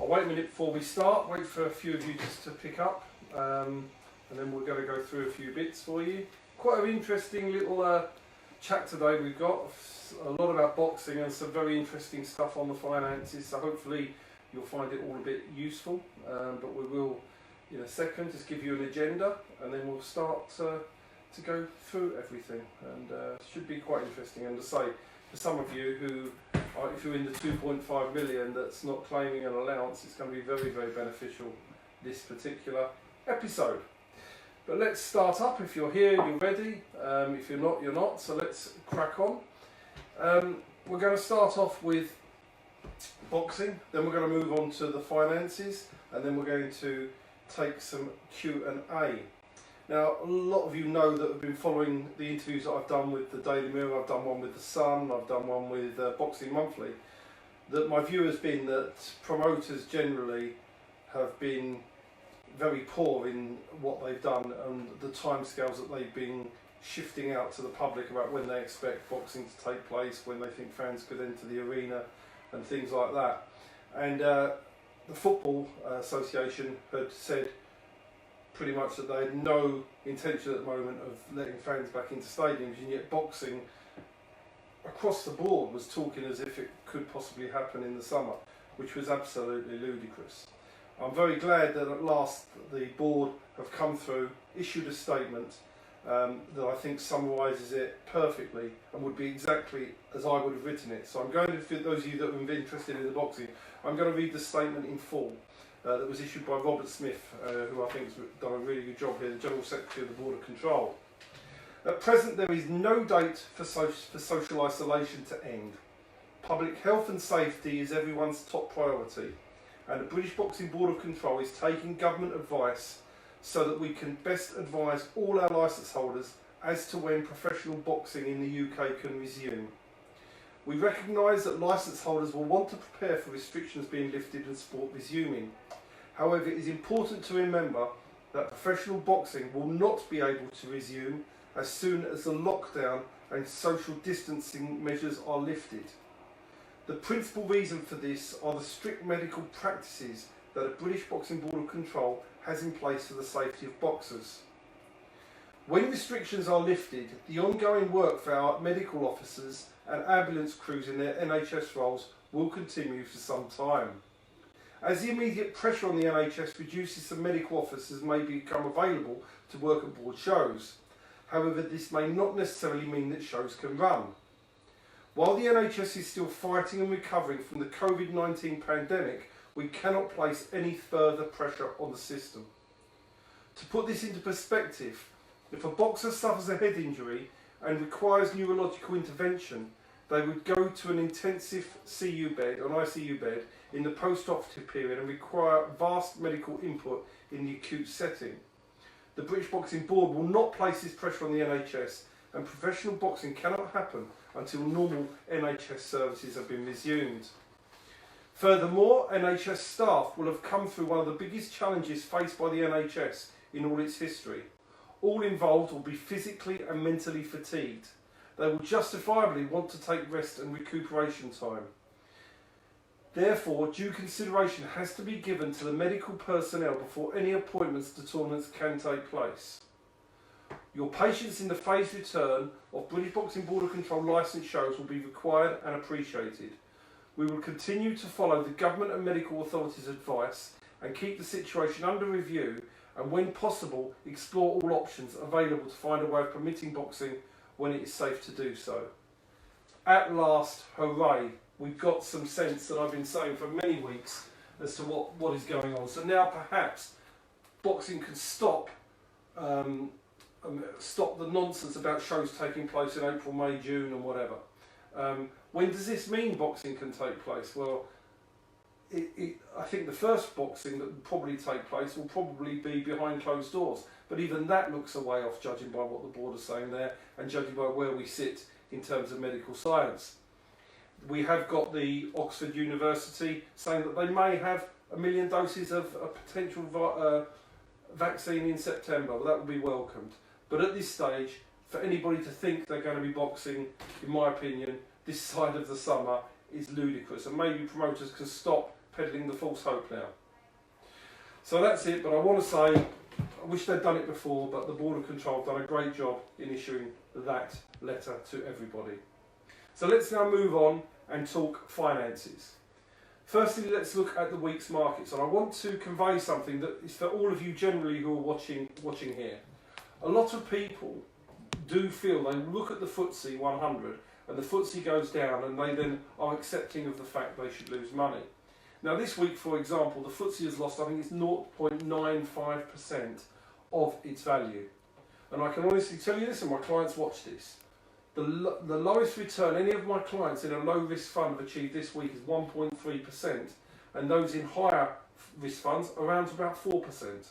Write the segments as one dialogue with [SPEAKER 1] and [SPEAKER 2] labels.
[SPEAKER 1] I'll wait a minute before we start, wait for a few of you just to pick up, and then we're going to go through a few bits for you. Quite an interesting little chat today we've got, a lot about boxing and some very interesting stuff on the finances, so hopefully you'll find it all a bit useful, but we will in a second just give you an agenda and then we'll start to go through everything, and should be quite interesting. And to say, for some of you who are, if you're in the 2.5 million that's not claiming an allowance, it's going to be very, very beneficial this particular episode. But let's start up. If you're here, you're ready. If you're not, you're not. So let's crack on. We're going to start off with boxing, then we're going to move on to the finances, and then we're going to take some Q&A. Now, a lot of you know that have been following the interviews that I've done with the Daily Mirror. I've done one with the Sun, I've done one with Boxing Monthly, that my view has been that promoters generally have been very poor in what they've done and the timescales that they've been shifting out to the public about when they expect boxing to take place, when they think fans could enter the arena and things like that. And the Football Association had said pretty much that they had no intention at the moment of letting fans back into stadiums, and yet boxing across the board was talking as if it could possibly happen in the summer, which was absolutely ludicrous. I'm very glad that at last the board have come through, issued a statement that I think summarises it perfectly and would be exactly as I would have written it. So I'm going to, for those of you that are interested in the boxing, I'm going to read the statement in full that was issued by Robert Smith, who I think has done a really good job here, the General Secretary of the Board of Control. At present, there is no date for social isolation to end. Public health and safety is everyone's top priority, and the British Boxing Board of Control is taking government advice so that we can best advise all our licence holders as to when professional boxing in the UK can resume. We recognise that licence holders will want to prepare for restrictions being lifted and sport resuming. However, it is important to remember that professional boxing will not be able to resume as soon as the lockdown and social distancing measures are lifted. The principal reason for this are the strict medical practices that the British Boxing Board of Control has in place for the safety of boxers. When restrictions are lifted, the ongoing work for our medical officers and ambulance crews in their NHS roles will continue for some time. As the immediate pressure on the NHS reduces, some medical officers may become available to work at board shows. However, this may not necessarily mean that shows can run. While the NHS is still fighting and recovering from the COVID-19 pandemic, we cannot place any further pressure on the system. To put this into perspective, if a boxer suffers a head injury and requires neurological intervention, they would go to an intensive CU bed, an ICU bed, in the post-operative period and require vast medical input in the acute setting. The British Boxing Board will not place this pressure on the NHS, and professional boxing cannot happen until normal NHS services have been resumed. Furthermore, NHS staff will have come through one of the biggest challenges faced by the NHS in all its history. All involved will be physically and mentally fatigued. They will justifiably want to take rest and recuperation time. Therefore, due consideration has to be given to the medical personnel before any appointments to tournaments can take place. Your patience in the phased return of British Boxing Board of Control licensed shows will be required and appreciated. We will continue to follow the government and medical authorities' advice and keep the situation under review, and when possible explore all options available to find a way of permitting boxing when it is safe to do so. At last, hooray, we've got some sense that I've been saying for many weeks as to what is going on. So now perhaps boxing can stop the nonsense about shows taking place in April, May, June and whatever. When does this mean boxing can take place? Well, I think the first boxing that will probably take place will probably be behind closed doors. But even that looks a way off, judging by what the board is saying there and judging by where we sit in terms of medical science. We have got the Oxford University saying that they may have 1 million doses of a potential vaccine in September. Well, that would be welcomed. But at this stage, for anybody to think they're going to be boxing, in my opinion, this side of the summer is ludicrous. And maybe promoters can stop peddling the false hope now. So that's it, but I want to say, I wish they'd done it before, but the Board of Control have done a great job in issuing that letter to everybody. So let's now move on and talk finances. Firstly, let's look at the week's markets, and I want to convey something that is for all of you generally who are watching here. A lot of people do feel, they look at the FTSE 100 and the FTSE goes down and they then are accepting of the fact they should lose money. Now this week, for example, the FTSE has lost, I think it's 0.95% of its value. And I can honestly tell you this, and my clients watch this. The lowest return any of my clients in a low risk fund have achieved this week is 1.3%, and those in higher risk funds around about 4%.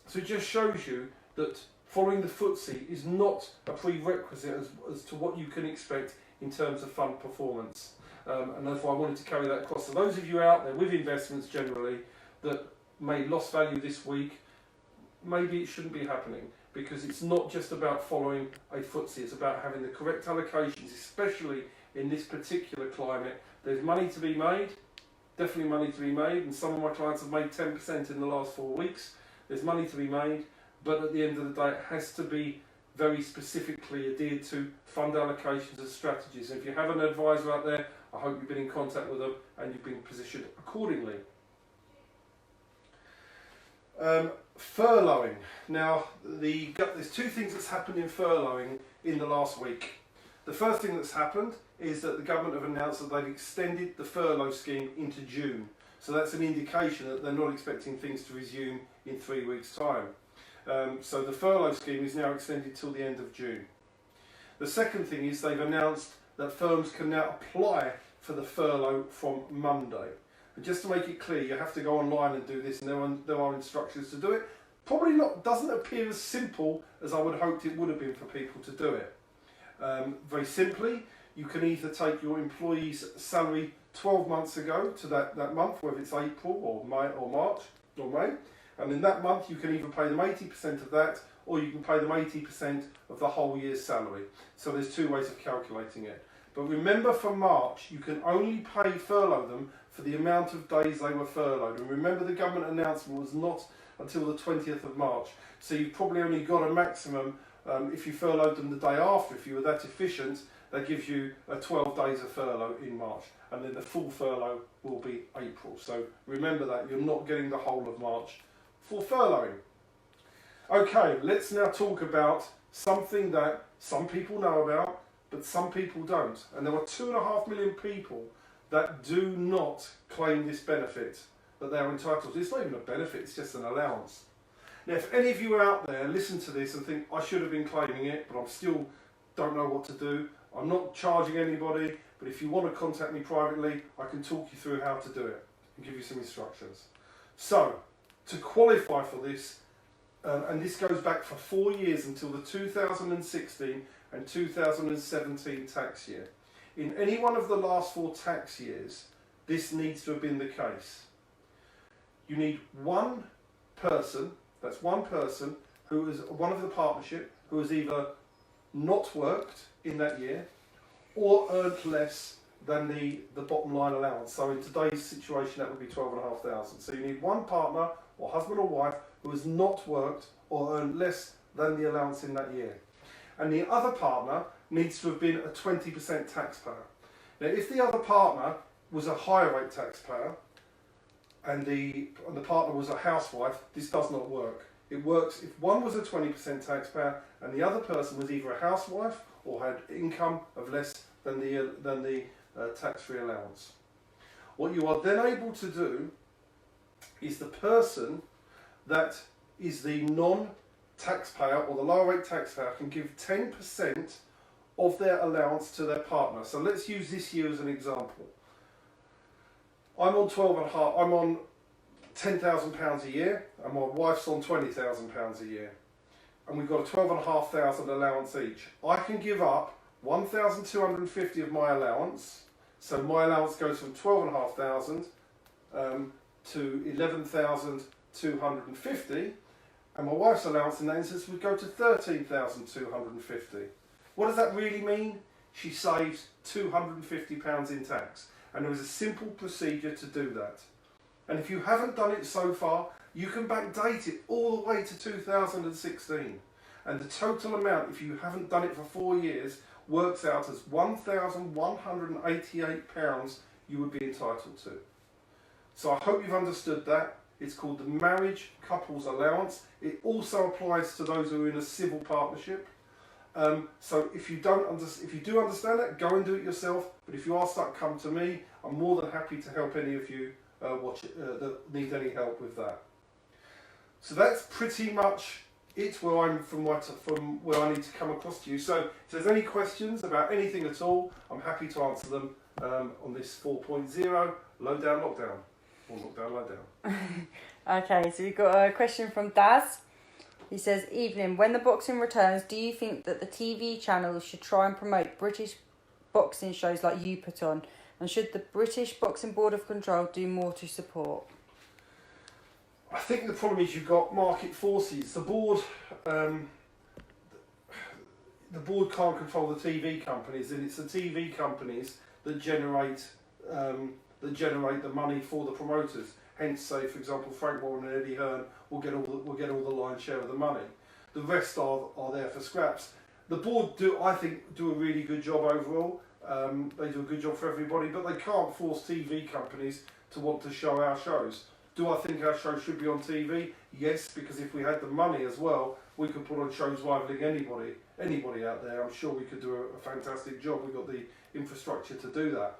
[SPEAKER 1] So it just shows you that following the FTSE is not a prerequisite as to what you can expect in terms of fund performance. And therefore I wanted to carry that across. So those of you out there with investments generally that may lost value this week, maybe it shouldn't be happening, because it's not just about following a FTSE, it's about having the correct allocations, especially in this particular climate. There's money to be made, definitely money to be made, and some of my clients have made 10% in the last 4 weeks. There's money to be made, but at the end of the day it has to be very specifically adhered to fund allocations and strategies. And if you have an advisor out there, I hope you've been in contact with them and you've been positioned accordingly. Furloughing. Now, there's two things that's happened in furloughing in the last week. The first thing that's happened is that the government have announced that they've extended the furlough scheme into June. So that's an indication that they're not expecting things to resume in 3 weeks' time. So the furlough scheme is now extended till the end of June. The second thing is they've announced that firms can now apply for the furlough from Monday. And just to make it clear, you have to go online and do this, and there are instructions to do it. Probably not, doesn't appear as simple as I would have hoped it would have been for people to do it. Very simply, you can either take your employee's salary 12 months ago to that month, whether it's April or May or March or May, and in that month you can either pay them 80% of that, or you can pay them 80% of the whole year's salary. So there's two ways of calculating it. But remember, for March, you can only furlough them for the amount of days they were furloughed. And remember, the government announcement was not until the 20th of March. So you've probably only got a maximum, if you furloughed them the day after, if you were that efficient, that gives you 12 days of furlough in March. And then the full furlough will be April. So remember that, you're not getting the whole of March for furloughing. Okay, let's now talk about something that some people know about, but some people don't. And there are 2.5 million people that do not claim this benefit that they're entitled to. It's not even a benefit, it's just an allowance. Now, if any of you are out there listen to this and think, I should have been claiming it, but I still don't know what to do, I'm not charging anybody, but if you want to contact me privately, I can talk you through how to do it and give you some instructions. So, to qualify for this, and this goes back for 4 years until the 2016 and 2017 tax year. In any one of the last 4 tax years, this needs to have been the case. You need one person, that's one person, who is one of the partnership, who has either not worked in that year or earned less than the bottom line allowance. So in today's situation, that would be 12,500. So you need one partner, or husband or wife, who has not worked or earned less than the allowance in that year. And the other partner needs to have been a 20% taxpayer. Now, if the other partner was a higher rate taxpayer and the partner was a housewife, this does not work. It works if one was a 20% taxpayer and the other person was either a housewife or had income of less than the tax-free allowance. What you are then able to do is the person that is the non-taxpayer or the lower rate taxpayer can give 10% of their allowance to their partner. So let's use this year as an example. I'm on I'm on £10,000 a year, and my wife's on £20,000 a year, and we've got a £12,500 allowance each. I can give up 1,250 of my allowance, so my allowance goes from 12,500 to 11,250, and my wife's allowance in that instance would go to 13,250. What does that really mean? She saves £250 in tax, and there is a simple procedure to do that. And if you haven't done it so far, you can backdate it all the way to 2016. And the total amount, if you haven't done it for 4 years, works out as £1,188 you would be entitled to. So I hope you've understood that. It's called the Marriage Couples Allowance. It also applies to those who are in a civil partnership. So if you do understand that, go and do it yourself. But if you are stuck, come to me. I'm more than happy to help any of you that need any help with that. So that's pretty much it from where I need to come across to you. So if there's any questions about anything at all, I'm happy to answer them on this 4.0 Lowdown Lockdown. Or Lockdown Lowdown.
[SPEAKER 2] Okay, so we've got a question from Daz. He says, evening, when the boxing returns, do you think that the TV channels should try and promote British boxing shows like you put on? And should the British Boxing Board of Control do more to support?
[SPEAKER 1] I think the problem is you've got market forces. The board can't control the TV companies, and it's the TV companies that generate the money for the promoters. Hence, say for example, Frank Warren and Eddie Hearn will get all the lion's share of the money. The rest are there for scraps. The board I think do a really good job overall. They do a good job for everybody, but they can't force TV companies to want to show our shows. Do I think our show should be on TV? Yes, because if we had the money as well, we could put on shows rivaling anybody out there. I'm sure we could do a fantastic job. We've got the infrastructure to do that.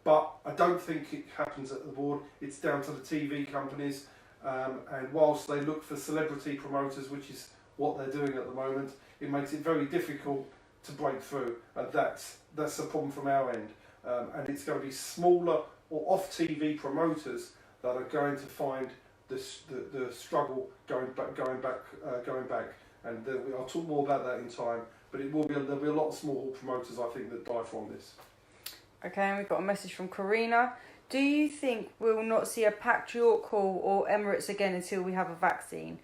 [SPEAKER 1] But I don't think it happens at the board. It's down to the TV companies. And whilst they look for celebrity promoters, which is what they're doing at the moment, it makes it very difficult to break through. And that's the problem from our end. And it's going to be smaller or off-TV promoters that are going to find the struggle going back. And I'll talk more about that in time. But there'll be a lot of small promoters, I think, that die from this.
[SPEAKER 2] Okay, and we've got a message from Karina. Do you think we'll not see a Patriot Hall or Emirates again until we have a vaccine?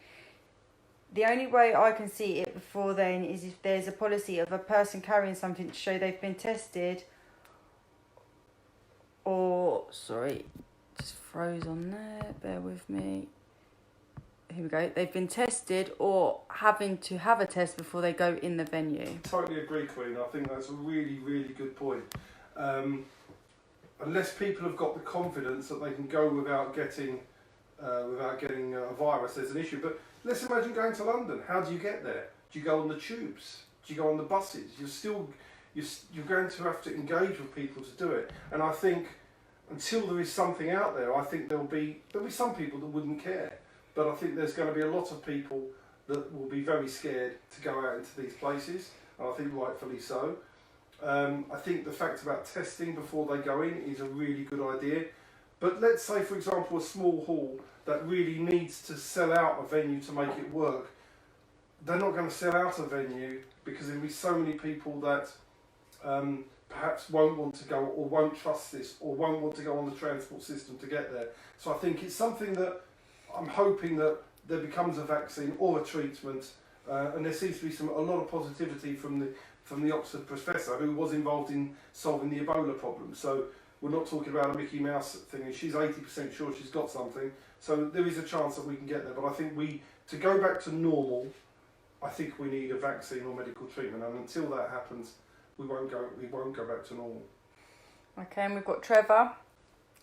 [SPEAKER 2] The only way I can see it before then is if there's a policy of a person carrying something to show they've been tested or... Sorry, just froze on there. Bear with me. Here we go. They've been tested or having to have a test before they go in the venue.
[SPEAKER 1] Totally agree, Queen. I think that's a really, really good point. Unless people have got the confidence that they can go without getting a virus, there's an issue. But let's imagine going to London. How do you get there? Do you go on the tubes? Do you go on the buses? You're going to have to engage with people to do it. And I think until there is something out there, I think there'll be some people that wouldn't care. But I think there's going to be a lot of people that will be very scared to go out into these places, and I think rightfully so. I think the fact about testing before they go in is a really good idea. But let's say, for example, a small hall that really needs to sell out a venue to make it work. They're not going to sell out a venue because there'll be so many people that perhaps won't want to go or won't trust this or won't want to go on the transport system to get there. So I think it's something that I'm hoping that there becomes a vaccine or a treatment, and there seems to be a lot of positivity from the Oxford professor who was involved in solving the Ebola problem. So we're not talking about a Mickey Mouse thing. She's 80% sure she's got something. So there is a chance that we can get there. But I think to go back to normal, I think we need a vaccine or medical treatment. And until that happens, we won't go back to normal.
[SPEAKER 2] Okay, and we've got Trevor.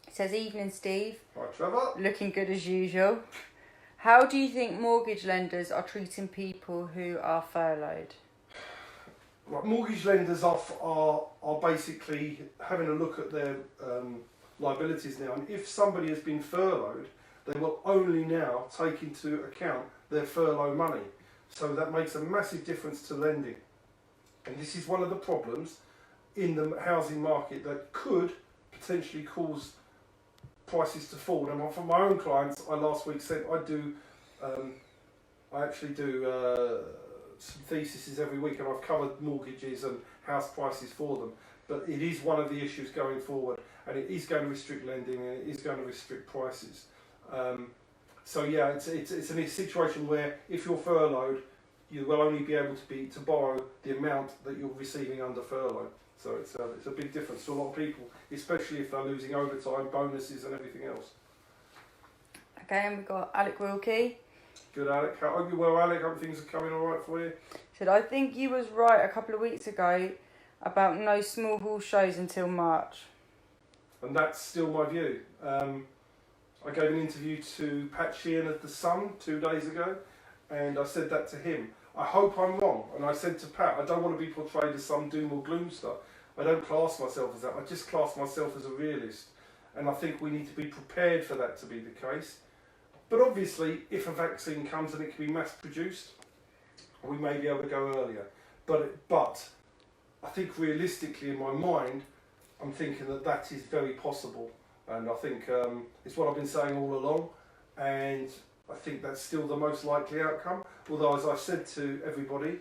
[SPEAKER 2] It says, evening, Steve.
[SPEAKER 1] Hi, Trevor.
[SPEAKER 2] Looking good as usual. How do you think mortgage lenders are treating people who are furloughed?
[SPEAKER 1] Right, mortgage lenders are basically having a look at their liabilities now, and if somebody has been furloughed, they will only now take into account their furlough money. So that makes a massive difference to lending. And this is one of the problems in the housing market that could potentially cause prices to fall. And for my own clients, I last week said I actually do some theses every week, and I've covered mortgages and house prices for them. But it is one of the issues going forward, and it is going to restrict lending, and it is going to restrict prices. So yeah, it's a situation where if you're furloughed, you will only be able to borrow the amount that you're receiving under furlough. So it's a big difference to a lot of people, especially if they're losing overtime, bonuses and everything else.
[SPEAKER 2] Okay, and we've got Alec Wilkie.
[SPEAKER 1] Good, Alec. I hope you're well, Alec. Hope things are coming all right for you.
[SPEAKER 2] Said, I think you was right a couple of weeks ago about no small hall shows until March.
[SPEAKER 1] And that's still my view. I gave an interview to Pat Sheehan of The Sun 2 days ago, and I said that to him. I hope I'm wrong. And I said to Pat, I don't want to be portrayed as some doom or gloomster. I don't class myself as that. I just class myself as a realist. And I think we need to be prepared for that to be the case. But obviously, if a vaccine comes and it can be mass produced, we may be able to go earlier. But I think realistically in my mind, I'm thinking that that is very possible. And I think it's what I've been saying all along. And I think that's still the most likely outcome. Although, as I've said to everybody,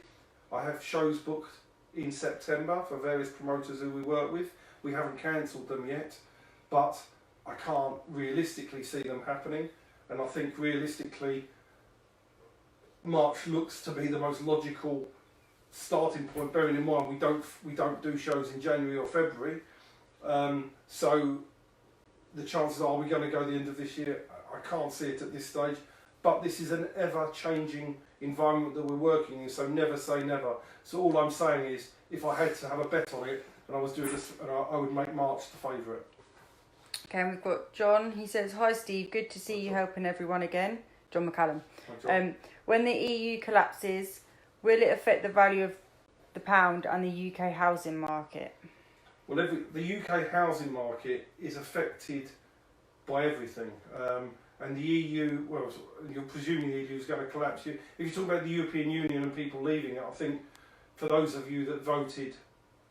[SPEAKER 1] I have shows booked in September for various promoters who we work with. We haven't cancelled them yet, but I can't realistically see them happening. And I think realistically, March looks to be the most logical starting point, bearing in mind we don't do shows in January or February. So the chances are we're going to go the end of this year. I can't see it at this stage. But this is an ever-changing environment that we're working in, so never say never. So all I'm saying is, if I had to have a bet on it, and I was doing this, and I would make March the favourite.
[SPEAKER 2] Okay, and we've got John. He says, "Hi Steve, good to see you helping everyone again." John McCallum.
[SPEAKER 1] Hi, John.
[SPEAKER 2] When the EU collapses, will it affect the value of the pound and the UK housing market?
[SPEAKER 1] Well, the UK housing market is affected by everything. And the EU, well, you're presuming the EU is going to collapse. If you talk about the European Union and people leaving it, I think for those of you that voted,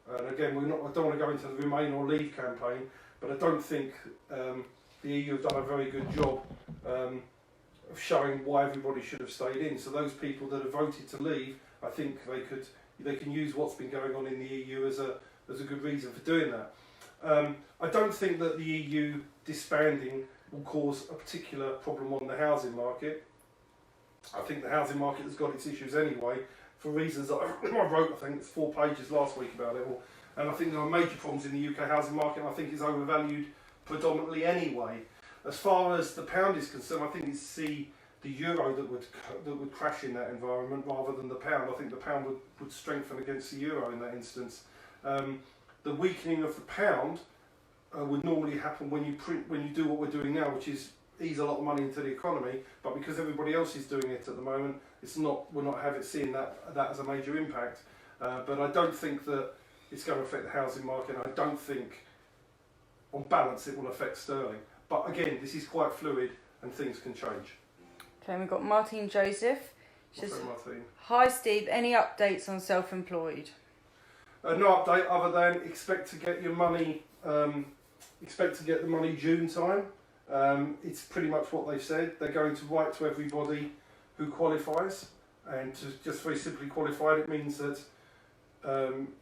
[SPEAKER 1] and again, I don't want to go into the Remain or Leave campaign, but I don't think the EU have done a very good job of showing why everybody should have stayed in. So those people that have voted to leave, I think they can use what's been going on in the EU as a good reason for doing that. I don't think that the EU disbanding will cause a particular problem on the housing market. I think the housing market has got its issues anyway, for reasons that I wrote, I think it's 4 pages last week about it all. And I think there are major problems in the UK housing market, and I think it's overvalued predominantly anyway. As far as the pound is concerned, I think it's the euro that would crash in that environment rather than the pound. I think the pound would strengthen against the euro in that instance. The weakening of the pound would normally happen when you do what we're doing now, which is ease a lot of money into the economy. But because everybody else is doing it at the moment, we're not seeing that as a major impact. But I don't think that it's going to affect the housing market. I don't think, on balance, it will affect sterling. But again, this is quite fluid and things can change.
[SPEAKER 2] Okay, and we've got Martine Joseph.
[SPEAKER 1] What's that, Martine?
[SPEAKER 2] Hi Steve, any updates on self-employed?
[SPEAKER 1] No update other than expect to get your money. Expect to get the money June time. It's pretty much what they've said. They're going to write to everybody who qualifies, and to just very simply qualified, it means that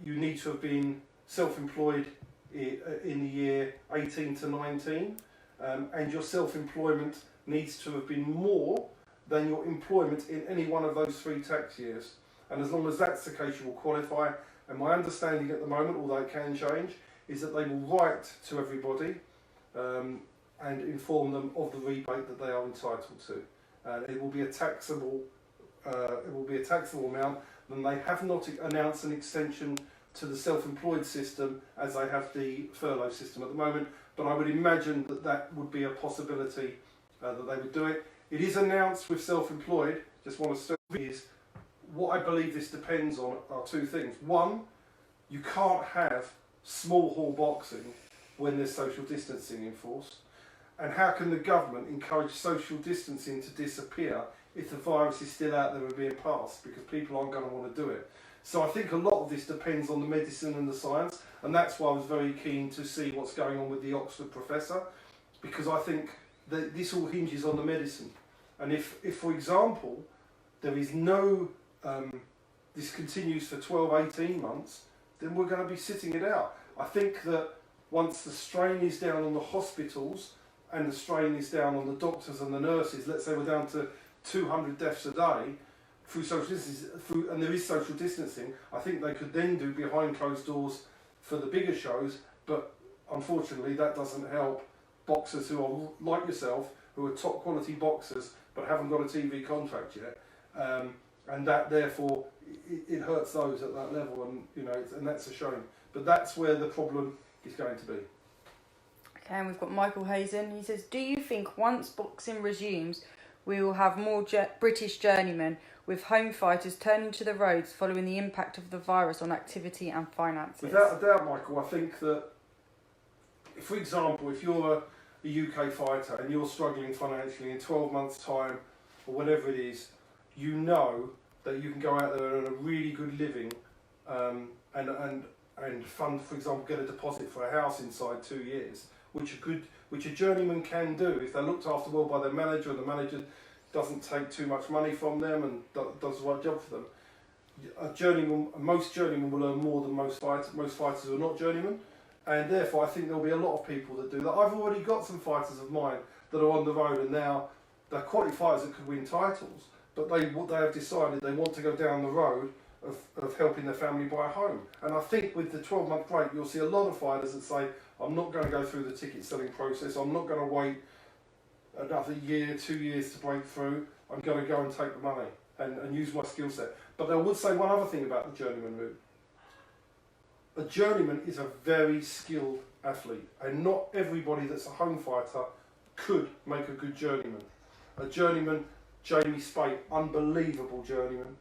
[SPEAKER 1] you need to have been self-employed in the year 18 to 19, and your self-employment needs to have been more than your employment in any one of those 3 tax years. And as long as that's the case, you will qualify. And my understanding at the moment, although it can change, is that they will write to everybody and inform them of the rebate that they are entitled to. It will be a taxable. Amount. And they have not announced an extension to the self-employed system as they have the furlough system at the moment. But I would imagine that would be a possibility that they would do it. It is announced with self-employed. Just want to stress is what I believe this depends on are 2 things. One, you can't have small hall boxing when there's social distancing enforced. And how can the government encourage social distancing to disappear if the virus is still out there and being passed? Because people aren't going to want to do it. So I think a lot of this depends on the medicine and the science, and that's why I was very keen to see what's going on with the Oxford professor, because I think that this all hinges on the medicine. And if for example, there is no, this continues for 12, 18 months, then we're going to be sitting it out. I think that once the strain is down on the hospitals and the strain is down on the doctors and the nurses, let's say we're down to 200 deaths a day through social distancing, and there is social distancing, I think they could then do behind closed doors for the bigger shows, but unfortunately that doesn't help boxers who are like yourself, who are top quality boxers but haven't got a TV contract yet, and that therefore it hurts those at that level, and and that's a shame. But that's where the problem is going to be.
[SPEAKER 2] Okay, and we've got Michael Hazen. He says, do you think once boxing resumes, we will have more British journeymen with home fighters turning to the roads following the impact of the virus on activity and finances?
[SPEAKER 1] Without a doubt, Michael, I think that, for example, if you're a UK fighter and you're struggling financially in 12 months' time, or whatever it is, you know that you can go out there and earn a really good living, and fund, for example, get a deposit for a house inside 2 years, which a journeyman can do if they're looked after well by their manager, and the manager doesn't take too much money from them and does the right job for them. Most journeymen will earn more than most fighters who are not journeymen, and therefore I think there'll be a lot of people that do that. I've already got some fighters of mine that are on the road, and now they're quality fighters that could win titles, but they have decided they want to go down the road of helping their family buy a home. And I think with the 12-month break, you'll see a lot of fighters that say, I'm not going to go through the ticket selling process, I'm not going to wait another year, 2 years to break through, I'm going to go and take the money and use my skill set. But I would say one other thing about the journeyman route. A journeyman is a very skilled athlete, and not everybody that's a home fighter could make a good journeyman. A journeyman, Jamie Spate, unbelievable journeyman.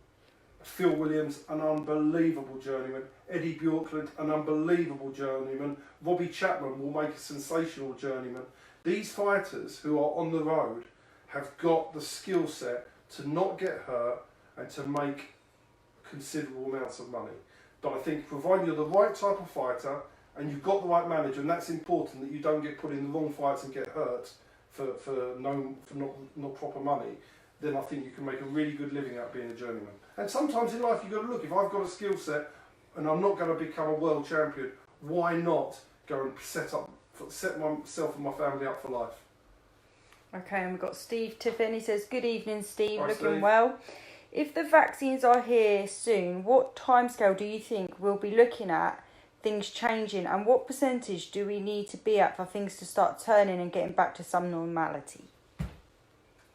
[SPEAKER 1] Phil Williams, an unbelievable journeyman. Eddie Bjorklund, an unbelievable journeyman. Robbie Chapman will make a sensational journeyman. These fighters who are on the road have got the skill set to not get hurt and to make considerable amounts of money. But I think providing you're the right type of fighter and you've got the right manager, and that's important, that you don't get put in the wrong fights and get hurt for not proper money, then I think you can make a really good living out being a journeyman. And sometimes in life you've got to look, if I've got a skill set and I'm not going to become a world champion, why not go and set myself and my family up for life?
[SPEAKER 2] Okay, and we've got Steve Tiffin. He says, good evening, Steve.
[SPEAKER 1] Hi,
[SPEAKER 2] Looking
[SPEAKER 1] Steve.
[SPEAKER 2] well. If the vaccines are here soon, what timescale do you think we'll be looking at things changing, and what percentage do we need to be at for things to start turning and getting back to some normality?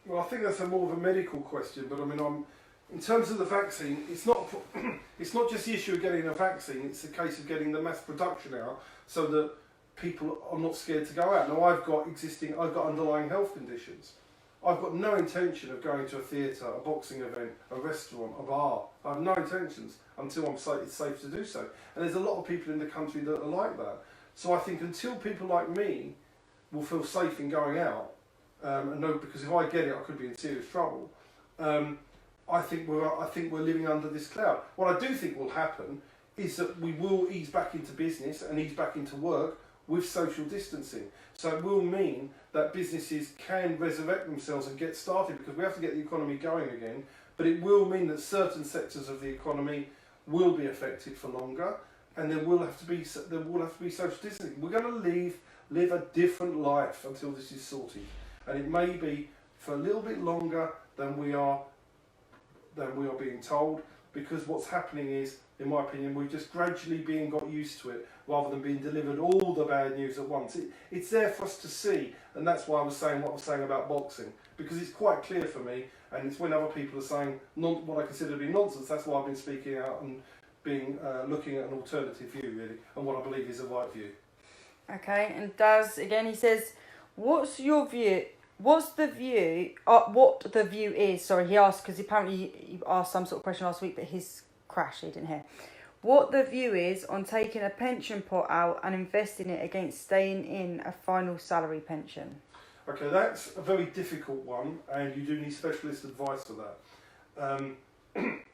[SPEAKER 1] Well, I think that's more of a medical question, but I mean, in terms of the vaccine, it's not just the issue of getting a vaccine, it's a case of getting the mass production out so that people are not scared to go out. Now, I've got underlying health conditions. I've got no intention of going to a theatre, a boxing event, a restaurant, a bar. I have no intentions until it's safe to do so. And there's a lot of people in the country that are like that. So I think until people like me will feel safe in going out, and no, because if I get it, I could be in serious trouble. I think we're living under this cloud. What I do think will happen is that we will ease back into business and ease back into work with social distancing. So it will mean that businesses can resurrect themselves and get started, because we have to get the economy going again. But it will mean that certain sectors of the economy will be affected for longer, and there will have to be social distancing. We're going to live a different life until this is sorted, and it may be for a little bit longer than we are being told, because what's happening is, in my opinion, we're just gradually got used to it, rather than being delivered all the bad news at once. It's there for us to see, and that's why I was saying what I was saying about boxing, because it's quite clear for me, and it's when other people are saying what I consider to be nonsense, that's why I've been speaking out and looking at an alternative view, really, and what I believe is the right view.
[SPEAKER 2] Okay, and Daz, again, he says, what's your view? What the view is? Sorry, he asked, because apparently he asked some sort of question last week, but his crashed, he didn't hear. What the view is on taking a pension pot out and investing it against staying in a final salary pension?
[SPEAKER 1] Okay, that's a very difficult one, and you do need specialist advice for that.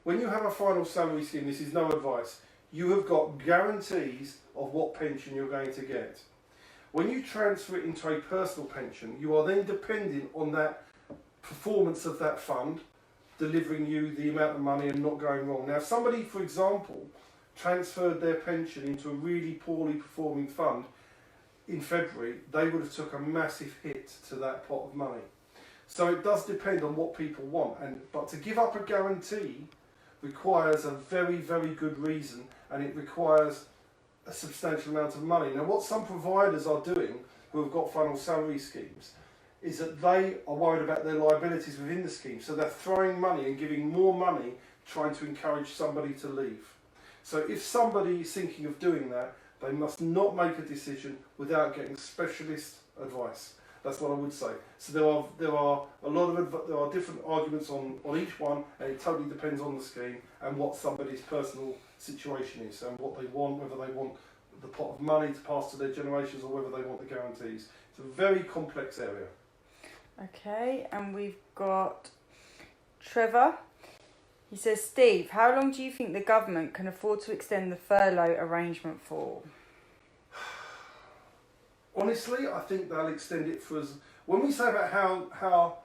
[SPEAKER 1] When you have a final salary scheme, this is no advice. You have got guarantees of what pension you're going to get. When you transfer it into a personal pension, you are then dependent on that performance of that fund delivering you the amount of money and not going wrong. Now, if somebody, for example, transferred their pension into a really poorly performing fund in February, they would have took a massive hit to that pot of money. So it does depend on what people want, but to give up a guarantee requires a very, very good reason, and it requires a substantial amount of money. Now, what some providers are doing, who have got final salary schemes, is that they are worried about their liabilities within the scheme. So they're throwing money and giving more money, trying to encourage somebody to leave. So if somebody is thinking of doing that, they must not make a decision without getting specialist advice. That's what I would say. So there are different arguments on each one, and it totally depends on the scheme and what somebody's personal situation is and what they want, whether they want the pot of money to pass to their generations or whether they want the guarantees. It's a very complex area.
[SPEAKER 2] Okay, and we've got Trevor. He says, Steve, how long do you think the government can afford to extend the furlough arrangement for?
[SPEAKER 1] Honestly, I think they'll extend it for when we say about how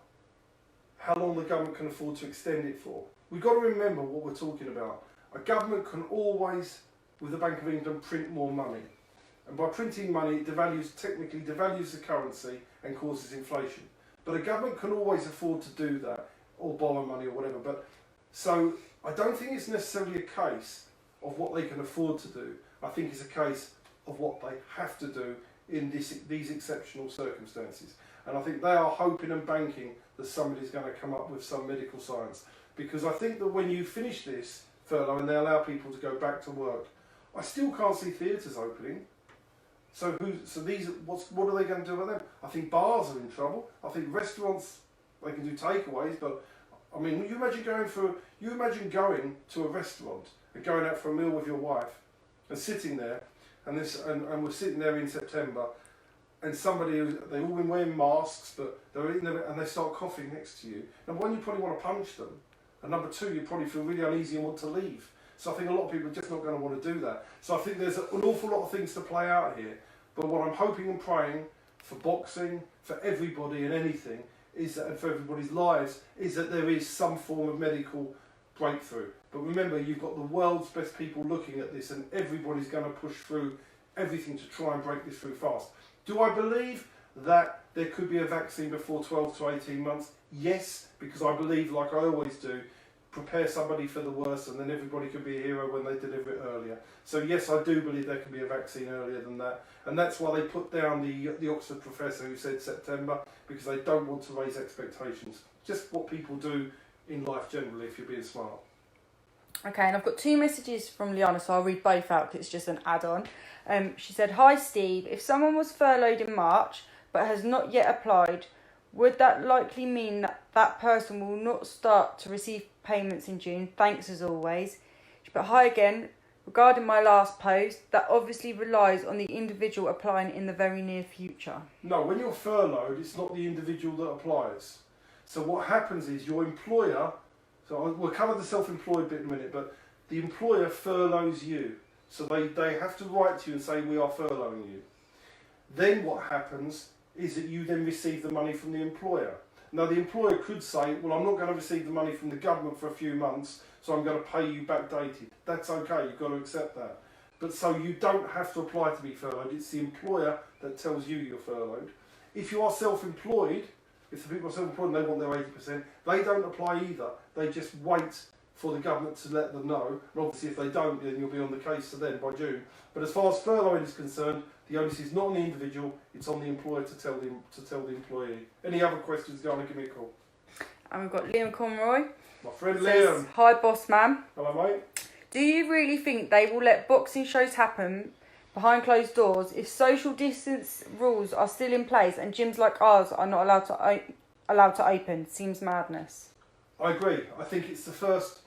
[SPEAKER 1] long the government can afford to extend it for, we've got to remember what we're talking about. A government can always, with the Bank of England, print more money. And by printing money, it technically devalues the currency and causes inflation. But a government can always afford to do that, or borrow money or whatever. So I don't think it's necessarily a case of what they can afford to do. I think it's a case of what they have to do in these exceptional circumstances. And I think they are hoping and banking that somebody's going to come up with some medical science. Because I think that when you finish this furlough and they allow people to go back to work, I still can't see theatres opening. So what are they going to do with them? I think bars are in trouble. I think restaurants, they can do takeaways, but I mean, you imagine going to a restaurant and going out for a meal with your wife and sitting there, and we're sitting there in September, and they've all been wearing masks, but they're eating and they start coughing next to you. Number one, you probably want to punch them, and number two, you probably feel really uneasy and want to leave. So I think a lot of people are just not going to want to do that. So I think there's an awful lot of things to play out here. But what I'm hoping and praying for boxing, for everybody and anything, is that, and for everybody's lives, is that there is some form of medical breakthrough. But remember, you've got the world's best people looking at this, and everybody's going to push through everything to try and break this through fast. Do I believe that there could be a vaccine before 12 to 18 months? Yes, because I believe, like I always do, prepare somebody for the worst and then everybody can be a hero when they deliver it earlier. So yes, I do believe there can be a vaccine earlier than that. And that's why they put down the Oxford professor who said September, because they don't want to raise expectations. Just what people do in life generally if you're being smart.
[SPEAKER 2] Okay, and I've got 2 messages from Liana, so I'll read both out because it's just an add-on. She said, Hi Steve, if someone was furloughed in March but has not yet applied, would that likely mean that that person will not start to receive payments in June? Thanks as always. But hi again, regarding my last post, that obviously relies on the individual applying in the very near future.
[SPEAKER 1] No, when you're furloughed, it's not the individual that applies. So what happens is your employer, so we'll cover the self-employed bit in a minute, but the employer furloughs you. So they have to write to you and say, we are furloughing you. Then what happens is that you then receive the money from the employer. Now the employer could say, well, I'm not going to receive the money from the government for a few months, so I'm going to pay you backdated. That's okay, you've got to accept that. But so you don't have to apply to be furloughed, it's the employer that tells you you're furloughed. If you are self-employed, if the people are self-employed and they want their 80%, they don't apply either. They just wait for the government to let them know. And obviously if they don't, then you'll be on the case to them by June. But as far as furloughing is concerned, the onus is not on the individual, it's on the employer to tell the employee. Any other questions, go on and give me a call.
[SPEAKER 2] And we've got Liam Conroy.
[SPEAKER 1] My friend
[SPEAKER 2] Says,
[SPEAKER 1] Liam.
[SPEAKER 2] Hi boss man.
[SPEAKER 1] Hello mate.
[SPEAKER 2] Do you really think they will let boxing shows happen behind closed doors if social distance rules are still in place and gyms like ours are not allowed to open? Seems madness.
[SPEAKER 1] I agree. I think it's the first.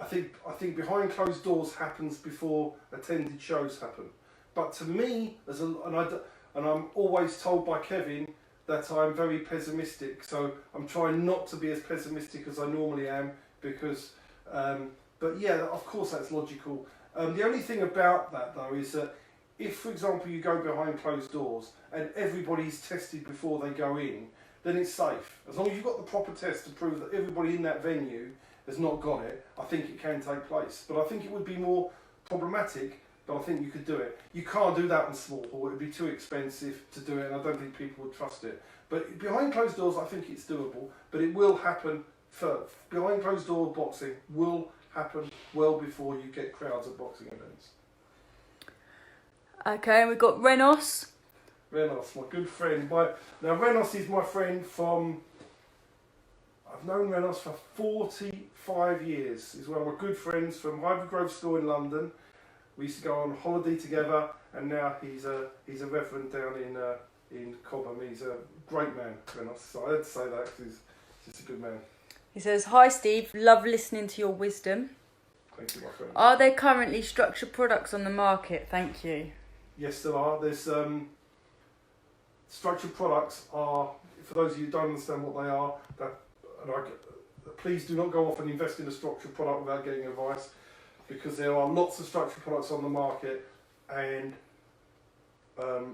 [SPEAKER 1] I think behind closed doors happens before attended shows happen. But to me, and I'm always told by Kevin that I'm very pessimistic. So I'm trying not to be as pessimistic as I normally am because. But yeah, of course that's logical. The only thing about that though is that if, for example, you go behind closed doors and everybody's tested before they go in, then it's safe. As long as you've got the proper test to prove that everybody in that venue has not got it, I think it can take place. But I think it would be more problematic, but I think you could do it. You can't do that in small hall, it would be too expensive to do it and I don't think people would trust it. But behind closed doors, I think it's doable, but it will happen first. Behind closed door boxing will happen well before you get crowds at boxing events.
[SPEAKER 2] Okay, and we've got Renos.
[SPEAKER 1] Renos, my good friend. Now Renos is my friend from, I've known Renos for 45 years. He's one of my good friends from Highbury Grove Store in London. We used to go on holiday together, and now he's a reverend down in Cobham. He's a great man, Renos. So I had to say that because he's just a good man.
[SPEAKER 2] He says, "Hi Steve, love listening to your wisdom.
[SPEAKER 1] Thank you, my friend.
[SPEAKER 2] Are there currently structured products on the market? Thank you."
[SPEAKER 1] Yes, there are. There's structured products are, for those of you who don't understand what they are, please do not go off and invest in a structured product without getting advice, because there are lots of structured products on the market, and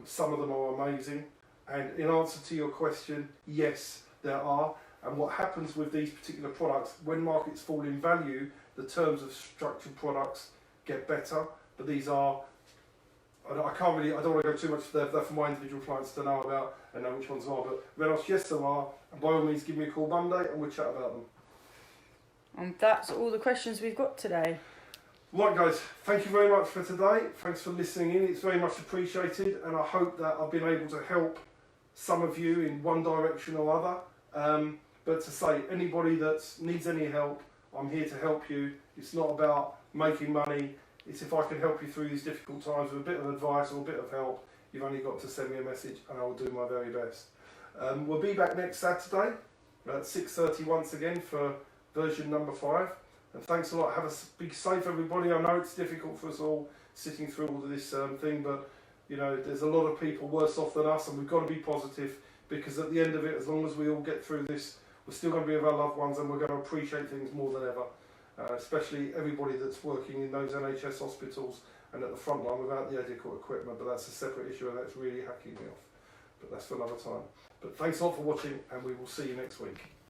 [SPEAKER 1] some of them are amazing. And in answer to your question, yes, there are. And what happens with these particular products, when markets fall in value, the terms of structured products get better. But these are, I don't want to go too much, they're for my individual clients to know about and know which ones are. But Renos, yes, there are. And by all means, give me a call Monday and we'll chat about them.
[SPEAKER 2] And that's all the questions we've got today.
[SPEAKER 1] Right, guys, thank you very much for today. Thanks for listening in. It's very much appreciated, and I hope that I've been able to help some of you in one direction or other. But to say, anybody that needs any help, I'm here to help you. It's not about making money. It's if I can help you through these difficult times with a bit of advice or a bit of help, you've only got to send me a message and I'll do my very best. We'll be back next Saturday at 6:30 once again for version number 5. And thanks a lot. Be safe, everybody. I know it's difficult for us all sitting through all of this thing, but you know, there's a lot of people worse off than us, and we've got to be positive, because at the end of it, as long as we all get through this, we're still going to be with our loved ones, and we're going to appreciate things more than ever. Especially everybody that's working in those NHS hospitals and at the front line without the adequate equipment, but that's a separate issue, and that's really hacking me off. But that's for another time. But thanks a lot for watching, and we will see you next week.